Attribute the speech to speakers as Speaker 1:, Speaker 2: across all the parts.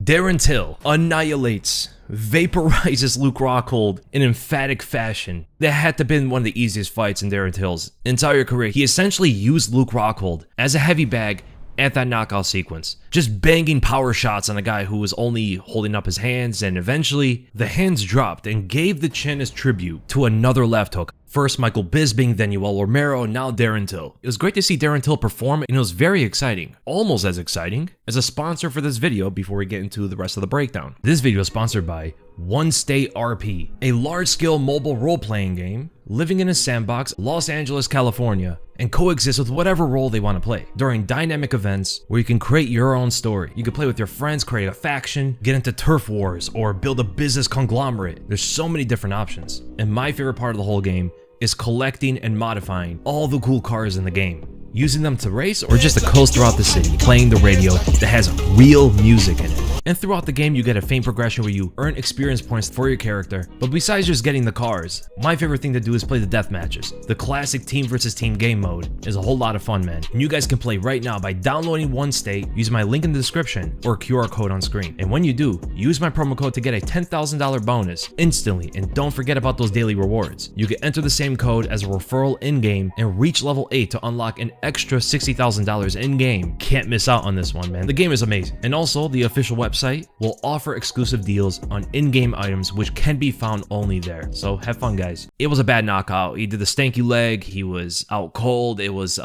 Speaker 1: Darren Till annihilates, vaporizes Luke Rockhold in emphatic fashion. That had to have been one of the easiest fights in Darren Till's entire career. He essentially used Luke Rockhold as a heavy bag at that knockout sequence, just banging power shots on a guy who was only holding up his hands, and eventually the hands dropped and gave the chin as tribute to another left hook. First Michael Bisping, then Yoel Romero, now Darren Till. It was great to see Darren Till perform, and it was very exciting, almost as exciting as a sponsor for this video before we get into the rest of the breakdown. This video is sponsored by One State RP, a large-scale mobile role-playing game living in a sandbox, Los Angeles, California, and coexist with whatever role they want to play during dynamic events where you can create your own story. You can play with your friends, create a faction, get into turf wars, or build a business conglomerate. There's so many different options. And my favorite part of the whole game is collecting and modifying all the cool cars in the game, using them to race or just to coast throughout the city, playing the radio that has real music in it. And throughout the game, you get a fame progression where you earn experience points for your character. But besides just getting the cars, my favorite thing to do is play the death matches. The classic team versus team game mode is a whole lot of fun, man. And you guys can play right now by downloading One State, using my link in the description or QR code on screen. And when you do, use my promo code to get a $10,000 bonus instantly. And don't forget about those daily rewards. You can enter the same code as a referral in-game and reach level 8 to unlock an extra $60,000 in-game. Can't miss out on this one, man. The game is amazing. And also, the official website will offer exclusive deals on in-game items which can be found only there. So have fun, guys. It was a bad knockout. He did the stanky leg. He was out cold. It was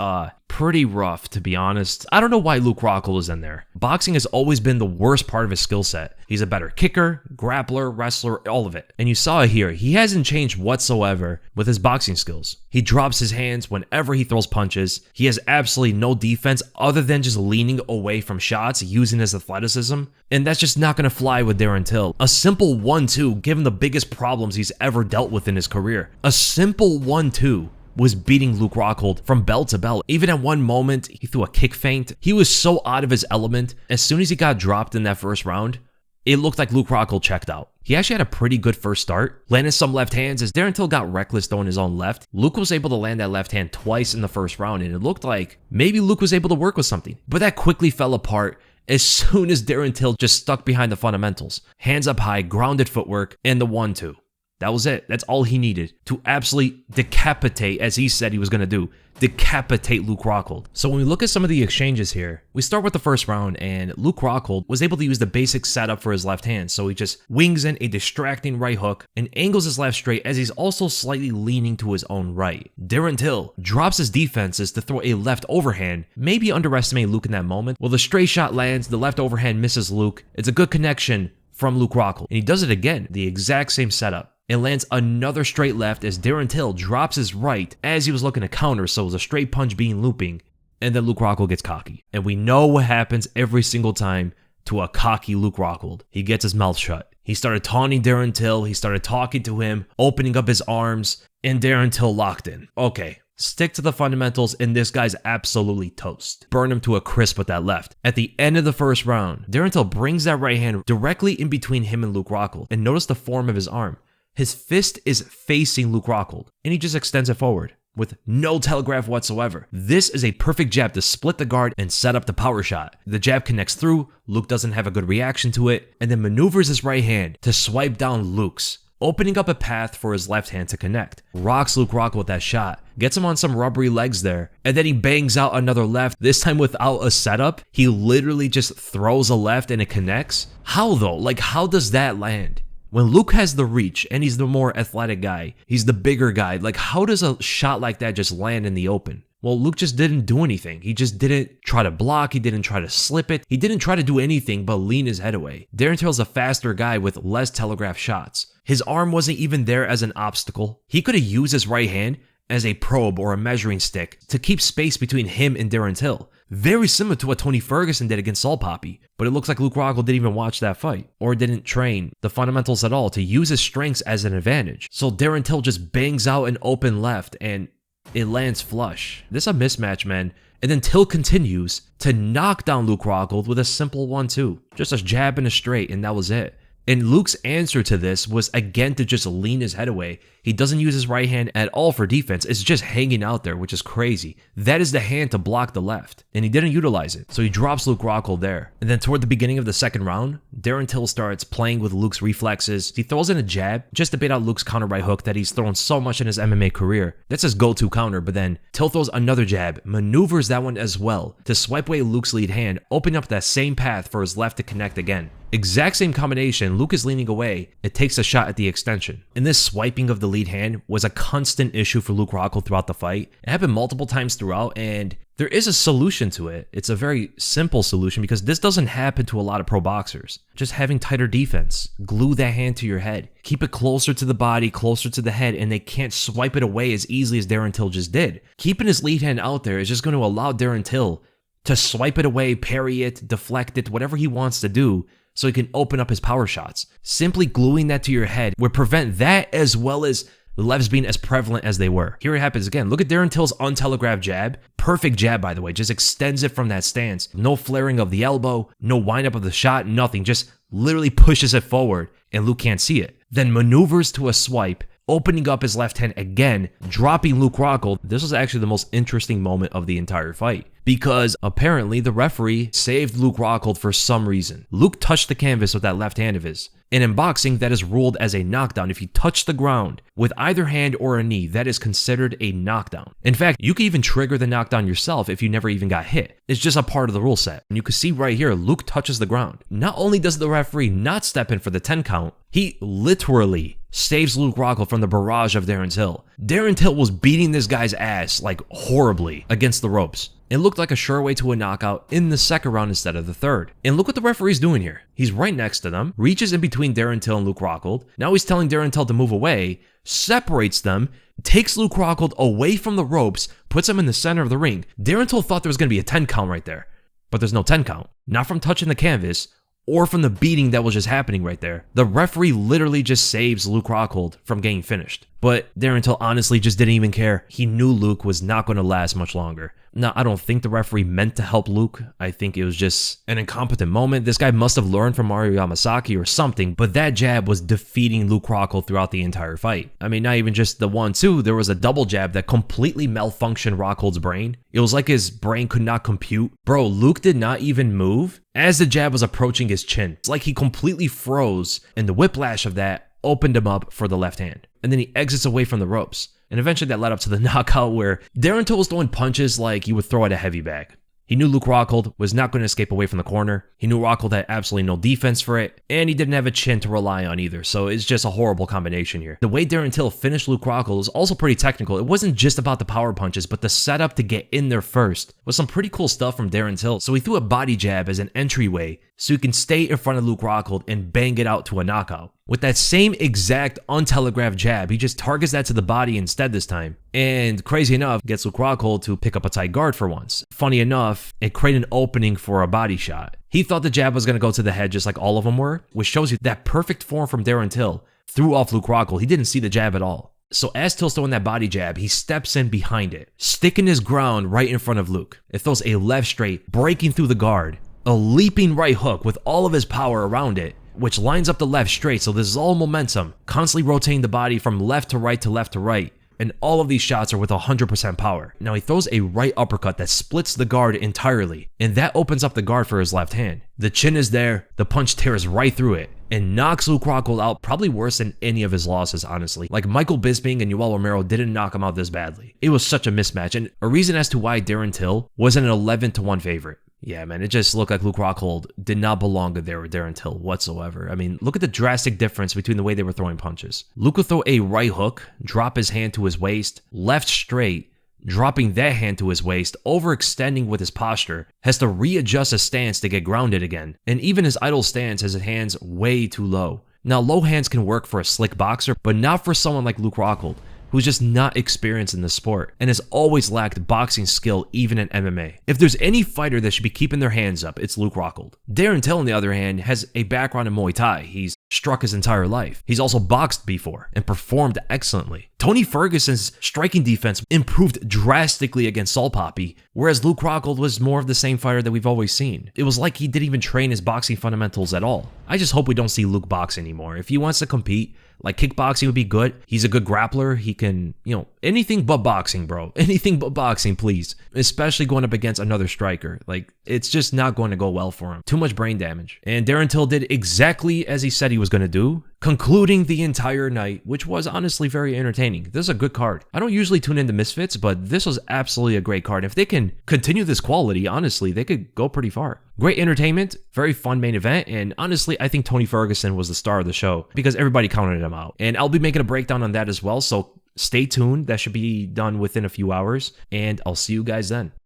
Speaker 1: pretty rough, to be honest. I don't know why Luke Rockhold is in there. Boxing has always been the worst part of his skill set. He's a better kicker, grappler, wrestler, all of it. And you saw it here. He hasn't changed whatsoever with his boxing skills. He drops his hands whenever he throws punches. He has absolutely no defense other than just leaning away from shots, using his athleticism. And that's just not going to fly with Darren Till. A simple 1-2 gave him the biggest problems he's ever dealt with in his career. A simple 1-2 was beating Luke Rockhold from bell to bell. Even at one moment, he threw a kick feint. He was so out of his element. As soon as he got dropped in that first round, it looked like Luke Rockhold checked out. He actually had a pretty good first start, landed some left hands. As Darren Till got reckless throwing his own left, Luke was able to land that left hand twice in the first round, and it looked like maybe Luke was able to work with something. But that quickly fell apart as soon as Darren Till just stuck behind the fundamentals. Hands up high, grounded footwork, and the 1-2. That was it. That's all he needed to absolutely decapitate, as he said he was going to do, decapitate Luke Rockhold. So when we look at some of the exchanges here, we start with the first round, and Luke Rockhold was able to use the basic setup for his left hand. So he just wings in a distracting right hook and angles his left straight as he's also slightly leaning to his own right. Darren Till drops his defenses to throw a left overhand, maybe underestimating Luke in that moment. Well, the straight shot lands, the left overhand misses Luke. It's a good connection from Luke Rockhold, and he does it again, the exact same setup. It lands another straight left as Darren Till drops his right as he was looking to counter, so it was a straight punch being looping, and then Luke Rockhold gets cocky. And we know what happens every single time to a cocky Luke Rockhold. He gets his mouth shut. He started taunting Darren Till, he started talking to him, opening up his arms, and Darren Till locked in. Okay, stick to the fundamentals, and this guy's absolutely toast. Burn him to a crisp with that left. At the end of the first round, Darren Till brings that right hand directly in between him and Luke Rockhold, and notice the form of his arm. His fist is facing Luke Rockhold, and he just extends it forward with no telegraph whatsoever. This is a perfect jab to split the guard and set up the power shot. The jab connects through, Luke doesn't have a good reaction to it, and then maneuvers his right hand to swipe down Luke's, opening up a path for his left hand to connect. Rocks Luke Rockhold with that shot, gets him on some rubbery legs there, and then he bangs out another left, this time without a setup. He literally just throws a left and it connects. How though? Like, how does that land? When Luke has the reach and he's the more athletic guy, he's the bigger guy, like how does a shot like that just land in the open? Well, Luke just didn't do anything. He just didn't try to block. He didn't try to slip it. He didn't try to do anything but lean his head away. Darren Till's a faster guy with less telegraph shots. His arm wasn't even there as an obstacle. He could have used his right hand as a probe or a measuring stick to keep space between him and Darren Till. Very similar to what Tony Ferguson did against Saul Poppy, but it looks like Luke Rockhold didn't even watch that fight or didn't train the fundamentals at all to use his strengths as an advantage. So Darren Till just bangs out an open left and it lands flush. This is a mismatch, man. And then Till continues to knock down Luke Rockhold with a simple 1-2. Just a jab and a straight, and that was it. And Luke's answer to this was again to just lean his head away. He doesn't use his right hand at all for defense. It's just hanging out there, which is crazy. That is the hand to block the left, and he didn't utilize it. So he drops Luke Rockhold there. And then toward the beginning of the second round, Darren Till starts playing with Luke's reflexes. He throws in a jab just to bait out Luke's counter right hook that he's thrown so much in his MMA career. That's his go-to counter, but then Till throws another jab, maneuvers that one as well to swipe away Luke's lead hand, opening up that same path for his left to connect again. Exact same combination, Luke is leaning away, it takes a shot at the extension. And this swiping of the lead hand was a constant issue for Luke Rockhold throughout the fight. It happened multiple times throughout, and there is a solution to it. It's a very simple solution because this doesn't happen to a lot of pro boxers. Just having tighter defense. Glue that hand to your head. Keep it closer to the body, closer to the head, and they can't swipe it away as easily as Darren Till just did. Keeping his lead hand out there is just going to allow Darren Till to swipe it away, parry it, deflect it, whatever he wants to do, so he can open up his power shots. Simply gluing that to your head would prevent that, as well as the lefts being as prevalent as they were. Here it happens again. Look at Darren Till's untelegraphed jab. Perfect jab, by the way. Just extends it from that stance. No flaring of the elbow, no windup of the shot, nothing. Just literally pushes it forward, and Luke can't see it. Then maneuvers to a swipe, opening up his left hand again, dropping Luke Rockhold. This was actually the most interesting moment of the entire fight, because apparently the referee saved Luke Rockhold for some reason. Luke touched the canvas with that left hand of his. And in boxing, that is ruled as a knockdown. If you touch the ground with either hand or a knee, that is considered a knockdown. In fact, you can even trigger the knockdown yourself if you never even got hit. It's just a part of the rule set. And you can see right here, Luke touches the ground. Not only does the referee not step in for the 10 count, he literally saves Luke Rockhold from the barrage of Darren Till. Darren Till was beating this guy's ass like horribly against the ropes. It looked like a sure way to a knockout in the second round instead of the third. And look what the referee's doing here. He's right next to them, reaches in between Darren Till and Luke Rockhold. Now he's telling Darren Till to move away, separates them, takes Luke Rockhold away from the ropes, puts him in the center of the ring. Darren Till thought there was going to be a 10 count right there, but there's no 10 count. Not from touching the canvas or from the beating that was just happening right there. The referee literally just saves Luke Rockhold from getting finished. But Darren Till honestly just didn't even care. He knew Luke was not going to last much longer. Now, I don't think the referee meant to help Luke. I think it was just an incompetent moment. This guy must have learned from Mario Yamasaki or something, but that jab was defeating Luke Rockhold throughout the entire fight. I mean, not even just the 1-2, there was a double jab that completely malfunctioned Rockhold's brain. It was like his brain could not compute. Bro, Luke did not even move as the jab was approaching his chin. It's like he completely froze, and the whiplash of that opened him up for the left hand. And then he exits away from the ropes. And eventually that led up to the knockout where Darren Till was throwing punches like you would throw at a heavy bag. He knew Luke Rockhold was not going to escape away from the corner. He knew Rockhold had absolutely no defense for it, and he didn't have a chin to rely on either, so it's just a horrible combination here. The way Darren Till finished Luke Rockhold was also pretty technical. It wasn't just about the power punches, but the setup to get in there first was some pretty cool stuff from Darren Till. So he threw a body jab as an entryway so he can stay in front of Luke Rockhold and bang it out to a knockout. With that same exact untelegraphed jab, he just targets that to the body instead this time. And crazy enough, gets Luke Rockhold to pick up a tight guard for once. Funny enough, it created an opening for a body shot. He thought the jab was going to go to the head just like all of them were, which shows you that perfect form from Darren Till threw off Luke Rockhold. He didn't see the jab at all. So as Till's throwing that body jab, he steps in behind it, sticking his ground right in front of Luke. It throws a left straight, breaking through the guard, a leaping right hook with all of his power around it, which lines up the left straight, so this is all momentum, constantly rotating the body from left to right to left to right, and all of these shots are with 100% power. Now he throws a right uppercut that splits the guard entirely, and that opens up the guard for his left hand. The chin is there, the punch tears right through it, and knocks Luke Rockhold out probably worse than any of his losses, honestly. Like Michael Bisping and Yoel Romero didn't knock him out this badly. It was such a mismatch, and a reason as to why Darren Till wasn't an 11-1 favorite. Yeah, man, it just looked like Luke Rockhold did not belong there with Darren Till whatsoever. I mean, look at the drastic difference between the way they were throwing punches. Luke would throw a right hook, drop his hand to his waist, left straight, dropping that hand to his waist, overextending with his posture, has to readjust his stance to get grounded again. And even his idle stance has his hands way too low. Now, low hands can work for a slick boxer, but not for someone like Luke Rockhold, who's just not experienced in the sport and has always lacked boxing skill even in MMA. If there's any fighter that should be keeping their hands up, it's Luke Rockhold. Darren Till, on the other hand, has a background in Muay Thai. He's struck his entire life. He's also boxed before and performed excellently. Tony Ferguson's striking defense improved drastically against Saul Poppy, whereas Luke Rockhold was more of the same fighter that we've always seen. It was like he didn't even train his boxing fundamentals at all. I just hope we don't see Luke box anymore. If he wants to compete, like kickboxing would be good. He's a good grappler. He can, anything but boxing, bro. Anything but boxing, please. Especially going up against another striker. Like, it's just not going to go well for him. Too much brain damage. And Darren Till did exactly as he said he was going to do, concluding the entire night, which was honestly very entertaining. This is a good card. I don't usually tune into Misfits, but this was absolutely a great card. If they can continue this quality, honestly, they could go pretty far. Great entertainment, very fun main event, and honestly, I think Tony Ferguson was the star of the show because everybody counted him out. And I'll be making a breakdown on that as well, so stay tuned. That should be done within a few hours, and I'll see you guys then.